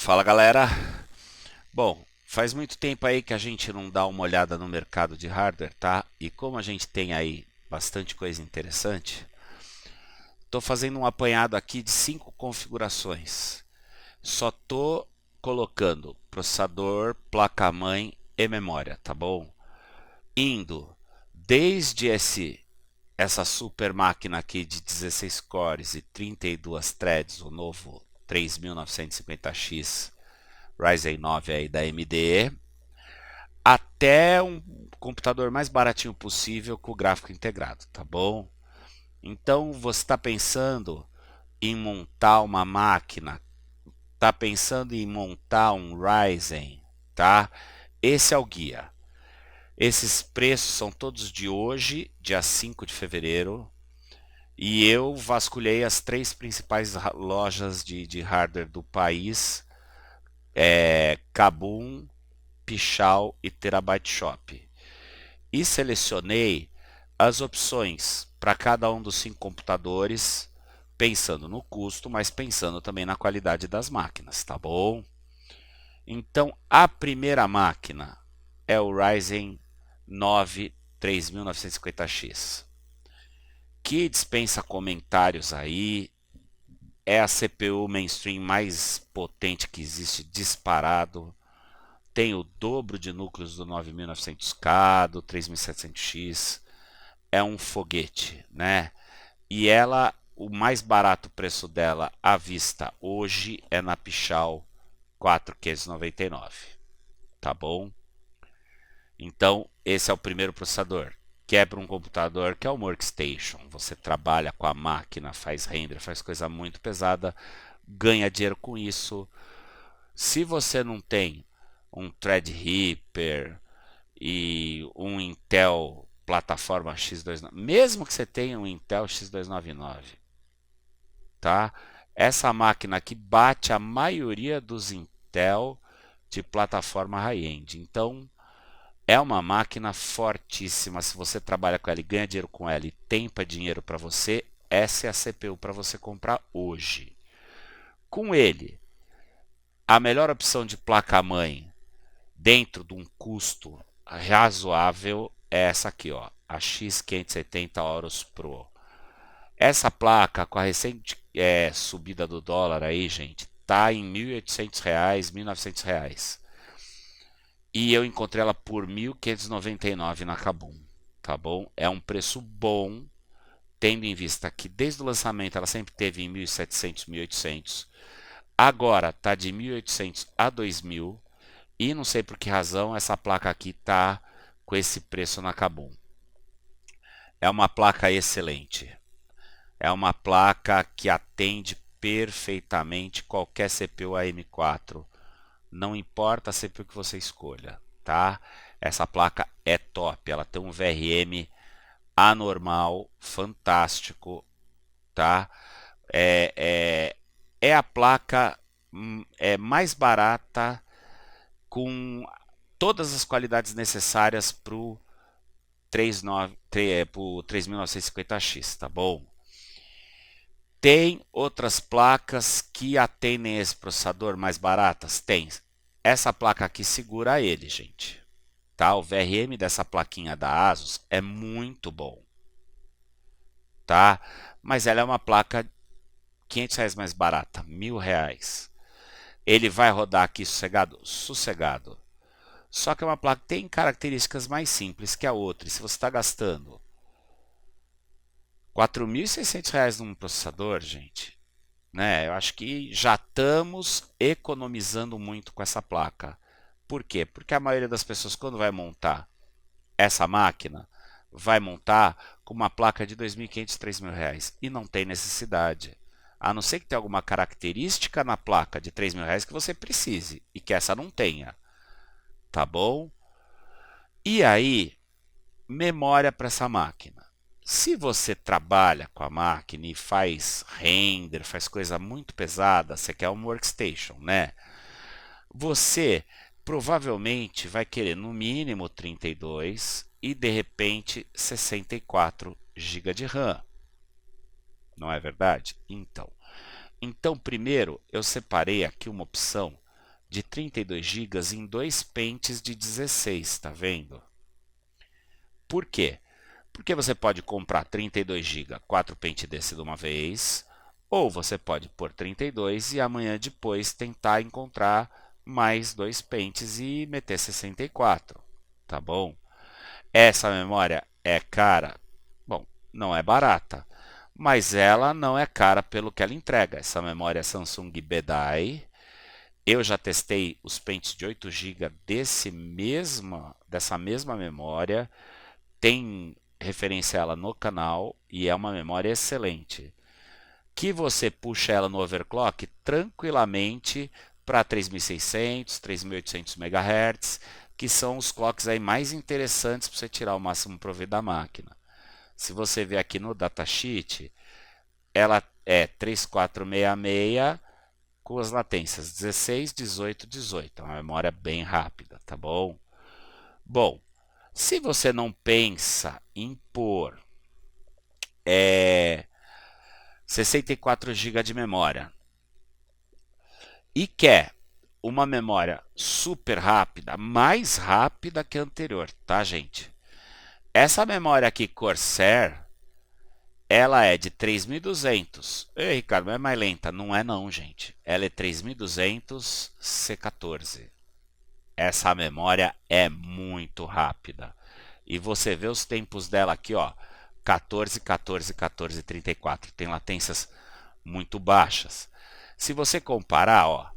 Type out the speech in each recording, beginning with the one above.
Fala galera! Bom, faz muito tempo aí que a gente não dá uma olhada no mercado de hardware, tá? E como a gente tem aí bastante coisa interessante, estou fazendo um apanhado aqui de 5 configurações. Só estou colocando processador, placa-mãe e memória, tá bom? Indo desde essa super máquina aqui de 16 cores e 32 threads, o novo 3950X Ryzen 9 aí da AMD, até um computador mais baratinho possível com o gráfico integrado, tá bom? Então você está pensando em montar uma máquina, está pensando em montar um Ryzen, tá? Esse é o guia. Esses preços são todos de hoje, dia 5 de fevereiro, e eu vasculhei as 3 principais lojas de hardware do país, Kabum, Pichau e Terabyte Shop. E selecionei as opções para cada um dos 5 computadores, pensando no custo, mas pensando também na qualidade das máquinas, tá bom? Então, a primeira máquina é o Ryzen 9 3950X, que dispensa comentários aí, é a CPU mainstream mais potente que existe disparado, tem o dobro de núcleos do 9900K, do 3700X, é um foguete, né? E ela, o mais barato preço dela à vista hoje é na Pichau 4.599, tá bom? Então, esse é o primeiro processador. Quebra um computador que é um workstation. Você trabalha com a máquina, faz render, faz coisa muito pesada, ganha dinheiro com isso. Se você não tem um Threadripper e um Intel plataforma X299, mesmo que você tenha um Intel X299, tá? Essa máquina aqui bate a maioria dos Intel de plataforma high-end. Então, é uma máquina fortíssima. Se você trabalha com ela e ganha dinheiro com ela e tempa dinheiro para você, essa é a CPU para você comprar hoje. Com ele, a melhor opção de placa-mãe dentro de um custo razoável é essa aqui, ó, a X570 Aorus Pro. Essa placa, com a recente subida do dólar aí, gente, tá em R$ 1.800, R$ 1.900. E eu encontrei ela por 1.599 na Kabum, tá bom? É um preço bom, tendo em vista que desde o lançamento ela sempre teve em 1.700, 1.800. Agora tá de 1.800 a 2.000. E não sei por que razão essa placa aqui tá com esse preço na Kabum. É uma placa excelente. É uma placa que atende perfeitamente qualquer CPU AM4. Não importa a CPU que você escolha, tá? Essa placa é top. Ela tem um VRM anormal, fantástico, tá? É, é a placa mais barata, com todas as qualidades necessárias para o 3950X, tá bom? Tem outras placas que atendem esse processador mais baratas? Tem. Essa placa aqui segura ele, gente. Tá? O VRM dessa plaquinha da Asus é muito bom, tá? Mas ela é uma placa R$ 500 mais barata, R$ 1.000. Ele vai rodar aqui sossegado? Sossegado. Só que é uma placa que tem características mais simples que a outra. E se você está gastando R$ 4.600 num processador, gente, né? Eu acho que já estamos economizando muito com essa placa. Por quê? Porque a maioria das pessoas, quando vai montar essa máquina, vai montar com uma placa de R$ 2.500, R$ 3.000 e não tem necessidade. A não ser que tenha alguma característica na placa de R$ 3.000 que você precise e que essa não tenha, tá bom? E aí, memória para essa máquina. Se você trabalha com a máquina e faz render, faz coisa muito pesada, você quer um workstation, né? Você provavelmente vai querer no mínimo 32 e de repente 64 GB de RAM. Não é verdade? Então, primeiro eu separei aqui uma opção de 32 GB em dois pentes de 16, tá vendo? Por quê? Porque você pode comprar 32 GB, 4 pentes desse de uma vez, ou você pode pôr 32 e amanhã depois tentar encontrar mais dois pentes e meter 64, tá bom? Essa memória é cara? Bom, não é barata, mas ela não é cara pelo que ela entrega. Essa memória é Samsung BDI. Eu já testei os pentes de 8 GB dessa mesma memória. Tem referência a ela no canal e é uma memória excelente. Que você puxa ela no overclock tranquilamente para 3600, 3800 MHz, que são os clocks aí mais interessantes para você tirar o máximo proveito da máquina. Se você ver aqui no datasheet, ela é 3466 com as latências 16, 18, 18. É uma memória bem rápida, tá bom? Bom, se você não pensa em pôr 64 GB de memória e quer uma memória super rápida, mais rápida que a anterior, tá, gente? Essa memória aqui Corsair, ela é de 3200. Ei, Ricardo, é mais lenta. Não é não, gente. Ela é 3200 C14. Essa memória é muito rápida. E você vê os tempos dela aqui, ó, 14, 14, 14, 34. Tem latências muito baixas. Se você comparar, ó,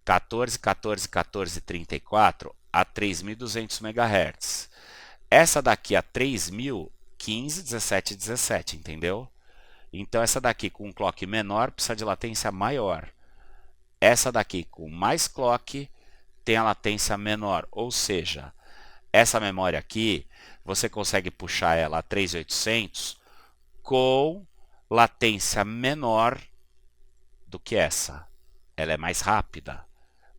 14, 14, 14, 34 a 3.200 MHz. Essa daqui a 3.000, 15, 17, 17, entendeu? Então essa daqui com um clock menor precisa de latência maior. Essa daqui com mais clock tem a latência menor, ou seja, essa memória aqui você consegue puxar ela a 3800 com latência menor do que essa. Ela é mais rápida,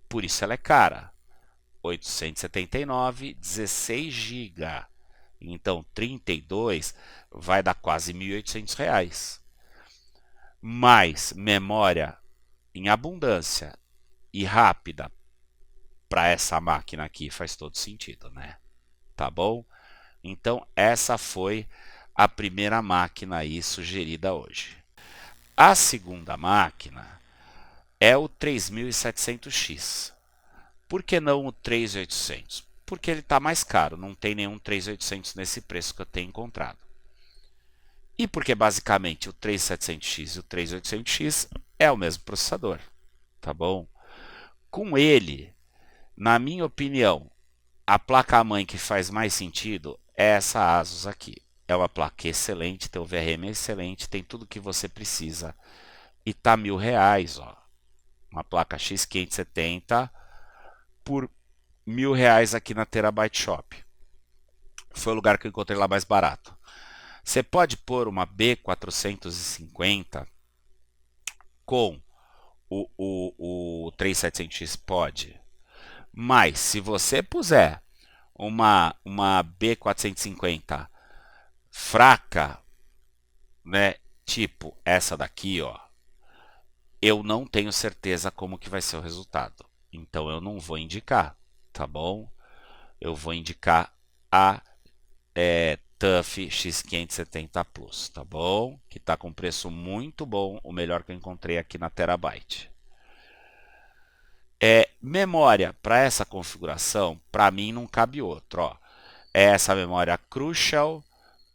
por isso ela é cara. 879, 16 GB. Então 32 vai dar quase R$ 1.800. Mais memória em abundância e rápida para essa máquina aqui faz todo sentido, né? Tá bom? Então essa foi a primeira máquina aí sugerida hoje. A segunda máquina é o 3700X. Por que não o 3800? Porque ele está mais caro, não tem nenhum 3800 nesse preço que eu tenho encontrado. E porque basicamente o 3700X e o 3800X é o mesmo processador, tá bom? Com ele, na minha opinião, a placa-mãe que faz mais sentido é essa Asus aqui. É uma placa excelente, tem o VRM excelente, tem tudo que você precisa. E tá R$ 1.000, ó. Uma placa X570 por R$ 1.000 aqui na Terabyte Shop. Foi o lugar que eu encontrei lá mais barato. Você pode pôr uma B450 com o 3700X? Pode. Mas se você puser uma B450 fraca, né, tipo essa daqui, ó, eu não tenho certeza como que vai ser o resultado. Então eu não vou indicar, tá bom? Eu vou indicar a TUF X570 Plus, tá bom? Que está com preço muito bom, o melhor que eu encontrei aqui na Terabyte. Memória para essa configuração, para mim não cabe outro. Ó. É essa memória Crucial,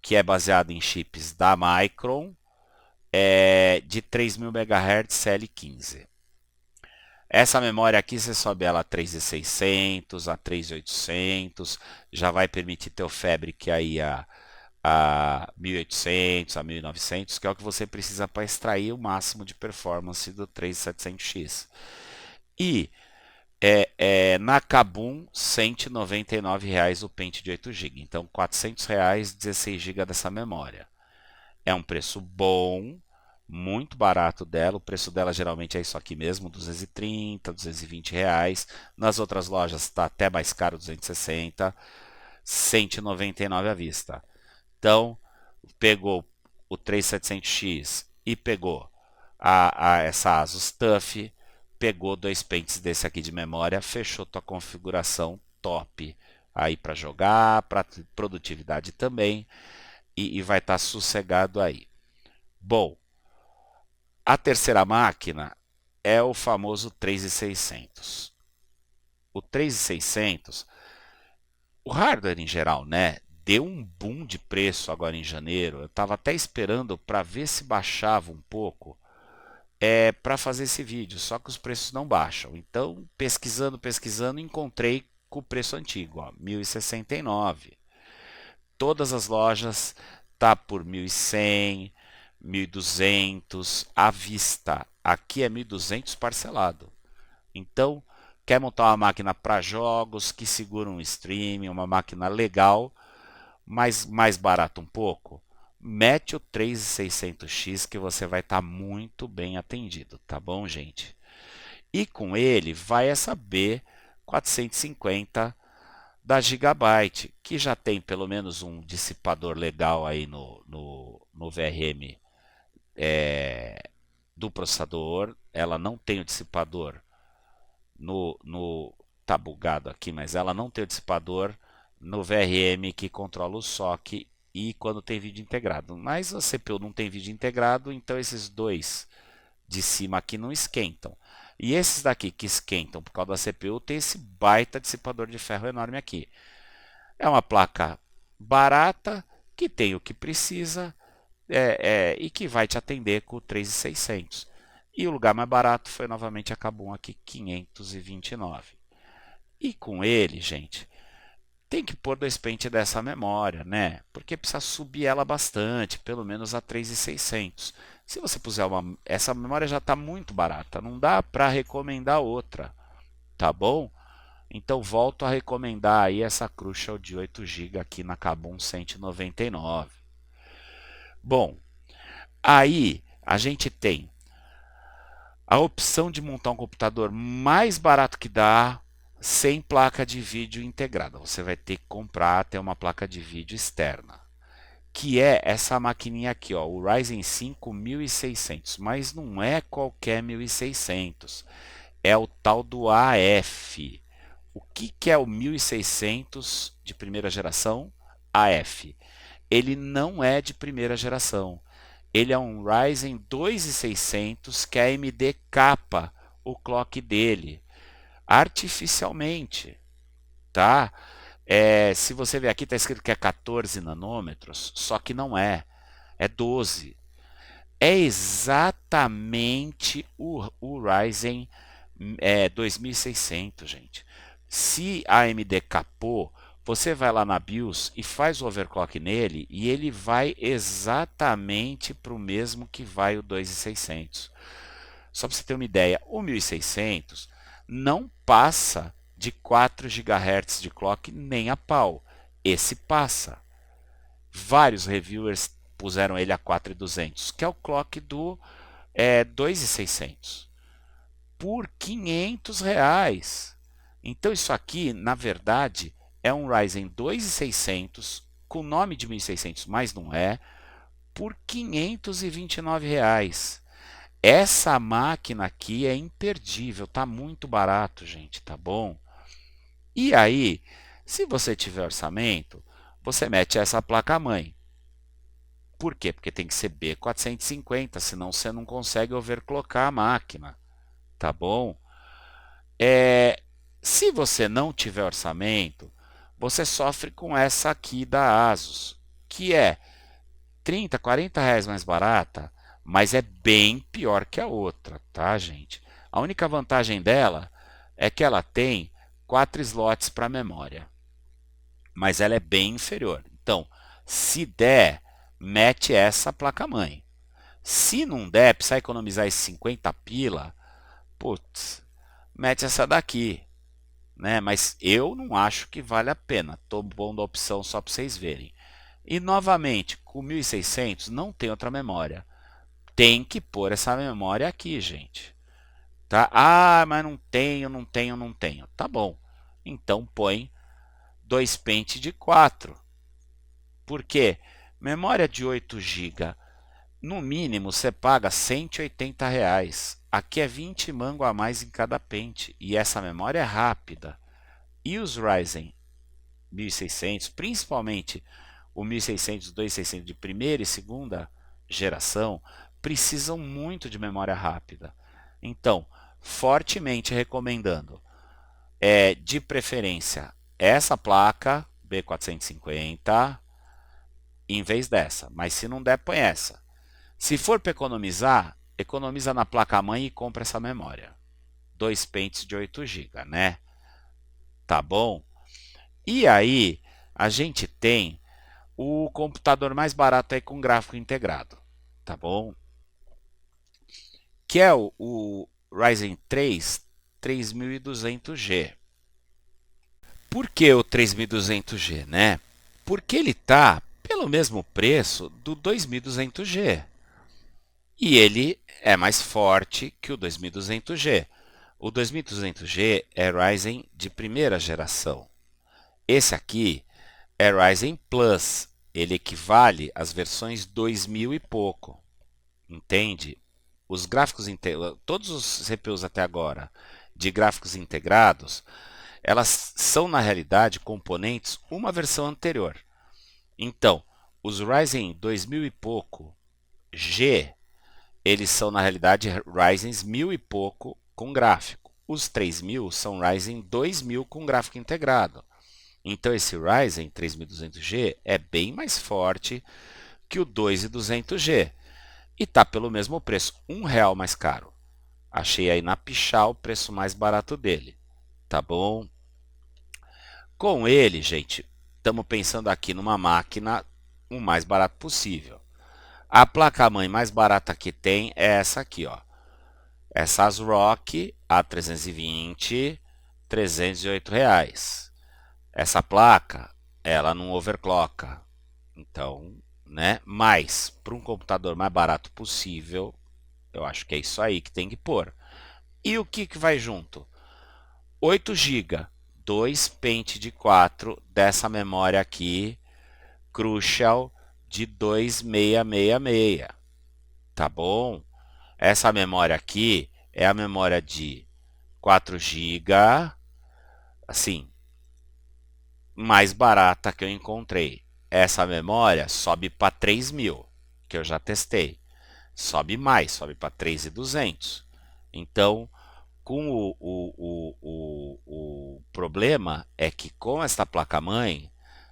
que é baseada em chips da Micron, de 3.000 MHz CL15. Essa memória aqui você sobe ela a 3.600, a 3.800, já vai permitir ter o Fabric aí a 1.800, a 1.900, que é o que você precisa para extrair o máximo de performance do 3700X. E na Kabum, R$ 199 o pente de 8 GB. Então, R$ 400, 16 GB dessa memória. É um preço bom, muito barato dela. O preço dela geralmente é isso aqui mesmo, 230, 220 reais. Nas outras lojas está até mais caro, 260, R$ 199 à vista. Então, pegou o 3700X e pegou essa Asus TUF, pegou 2 pentes desse aqui de memória, fechou tua configuração top aí para jogar, para produtividade também, e vai estar sossegado aí. Bom, a terceira máquina é o famoso 3600. O 3600, o hardware em geral, né, deu um boom de preço agora em janeiro. Eu estava até esperando para ver se baixava um pouco para fazer esse vídeo, só que os preços não baixam. Então, pesquisando, encontrei com o preço antigo, ó, 1.069. Todas as lojas tá por 1.100, 1.200 à vista. Aqui é 1.200 parcelado. Então, quer montar uma máquina para jogos que segura um streaming, uma máquina legal, mas mais barato um pouco? Mete o 3600X que você vai estar muito bem atendido, tá bom, gente? E com ele vai essa B450 da Gigabyte, que já tem pelo menos um dissipador legal aí no VRM do processador. Ela não tem o dissipador tá bugado aqui, mas ela não tem o dissipador no VRM que controla o SOC e quando tem vídeo integrado. Mas a CPU não tem vídeo integrado, então esses dois de cima aqui não esquentam. E esses daqui que esquentam por causa da CPU tem esse baita dissipador de ferro enorme aqui. É uma placa barata, que tem o que precisa e que vai te atender com o 3600. E o lugar mais barato foi novamente a Kabum aqui, 529. E com ele, gente, tem que pôr 2 pentes dessa memória, né? Porque precisa subir ela bastante, pelo menos a 3.600. Se você puser essa memória já está muito barata, não dá para recomendar outra, tá bom? Então volto a recomendar aí essa Crucial de 8 GB aqui na Kabum 199. Bom, aí a gente tem a opção de montar um computador mais barato que dá, sem placa de vídeo integrada. Você vai ter que comprar até uma placa de vídeo externa, que é essa maquininha aqui, ó, o Ryzen 5 1600, mas não é qualquer 1600, é o tal do AF. O que é o 1600 de primeira geração? AF. Ele não é de primeira geração. Ele é um Ryzen 2600 que a AMD capa o clock dele artificialmente, tá? Se você ver aqui, está escrito que é 14 nanômetros, só que não é, é 12. É exatamente o Ryzen 2600, gente. Se a AMD capou, você vai lá na BIOS e faz o overclock nele e ele vai exatamente para o mesmo que vai o 2600. Só para você ter uma ideia, o 1600 não passa de 4 GHz de clock nem a pau. Esse passa. Vários reviewers puseram ele a 4.200, que é o clock do 2.600, por R$ 500. Então isso aqui, na verdade, é um Ryzen 2600 com nome de 1600, mas não é, por R$ 529. Essa máquina aqui é imperdível, tá muito barato, gente, tá bom? E aí, se você tiver orçamento, você mete essa placa-mãe. Por quê? Porque tem que ser B450, senão você não consegue overclockar a máquina, tá bom? Se você não tiver orçamento, você sofre com essa aqui da Asus, que é 30, R$ 40 mais barata, mas é bem pior que a outra, tá, gente? A única vantagem dela é que ela tem 4 slots para memória, mas ela é bem inferior. Então, se der, mete essa placa-mãe. Se não der, precisa economizar esses 50 pila, putz, mete essa daqui, né? Mas eu não acho que vale a pena. Estou pondo a opção só para vocês verem. E novamente, com 1600 não tem outra memória. Tem que pôr essa memória aqui, gente. Tá? Ah, mas não tenho, não tenho, não tenho. Tá bom. Então põe 2 pente de 4. Por quê? Memória de 8 GB no mínimo você paga R$ 180. Aqui é 20 mango a mais em cada pente. E essa memória é rápida. E os Ryzen 1600, principalmente o 1600, 2600 de primeira e segunda geração, precisam muito de memória rápida. Então, fortemente recomendando, de preferência, essa placa B450 em vez dessa. Mas se não der, põe essa. Se for para economizar, economiza na placa-mãe e compra essa memória. 2 pentes de 8 GB, né? Tá bom? E aí, a gente tem o computador mais barato aí com gráfico integrado, tá bom? Que é o Ryzen 3 3200G. Por que o 3200G, né? Porque ele tá pelo mesmo preço do 2200G. E ele é mais forte que o 2200G. O 2200G é Ryzen de primeira geração. Esse aqui é Ryzen Plus. Ele equivale às versões 2000 e pouco. Entende? Os gráficos todos os CPUs até agora de gráficos integrados, elas são na realidade componentes uma versão anterior. Então, os Ryzen 2000 e pouco G, eles são na realidade Ryzen 1000 e pouco com gráfico. Os 3000 são Ryzen 2000 com gráfico integrado. Então esse Ryzen 3200G é bem mais forte que o 2200G. E está pelo mesmo preço, R$ 1 mais caro. Achei aí na Pichau o preço mais barato dele. Tá bom? Com ele, gente, estamos pensando aqui numa máquina o mais barato possível. A placa-mãe mais barata que tem é essa aqui, ó. Essa ASRock A320, R$ 308. Essa placa, ela não overclocka. Então, né? Mas, para um computador mais barato possível, eu acho que é isso aí que tem que pôr. E o que vai junto? 8 GB, 2 pente de 4 dessa memória aqui, Crucial de 2666. Tá bom? Essa memória aqui é a memória de 4 GB, assim, mais barata que eu encontrei. Essa memória sobe para 3.000, que eu já testei. Sobe mais, sobe para 3.200. Então, com o problema é que com esta placa-mãe,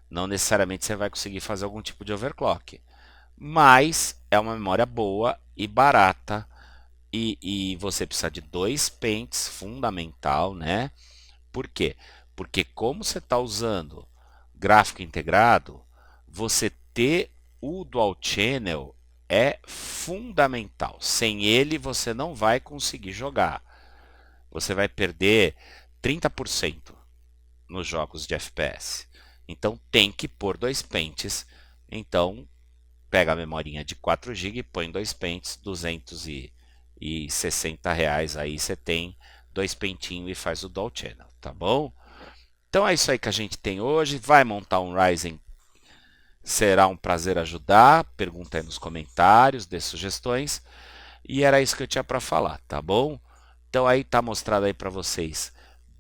não necessariamente você vai conseguir fazer algum tipo de overclock. Mas é uma memória boa e barata. E você precisa de 2 pentes, fundamental, né? Por quê? Porque como você está usando gráfico integrado, você ter o Dual Channel é fundamental. Sem ele, você não vai conseguir jogar. Você vai perder 30% nos jogos de FPS. Então, tem que pôr 2 pentes. Então, pega a memorinha de 4 GB e põe 2 pentes, R$ 260. Aí você tem 2 pentinhos e faz o Dual Channel, tá bom? Então é isso aí que a gente tem hoje. Vai montar um Ryzen? Será um prazer ajudar. Pergunta aí nos comentários, dê sugestões. E era isso que eu tinha para falar, tá bom? Então aí tá mostrado aí para vocês,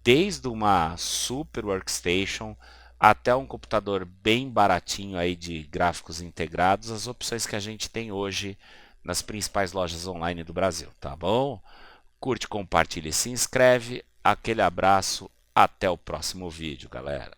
desde uma super workstation até um computador bem baratinho aí de gráficos integrados, as opções que a gente tem hoje nas principais lojas online do Brasil, tá bom? Curte, compartilha e se inscreve. Aquele abraço, até o próximo vídeo, galera.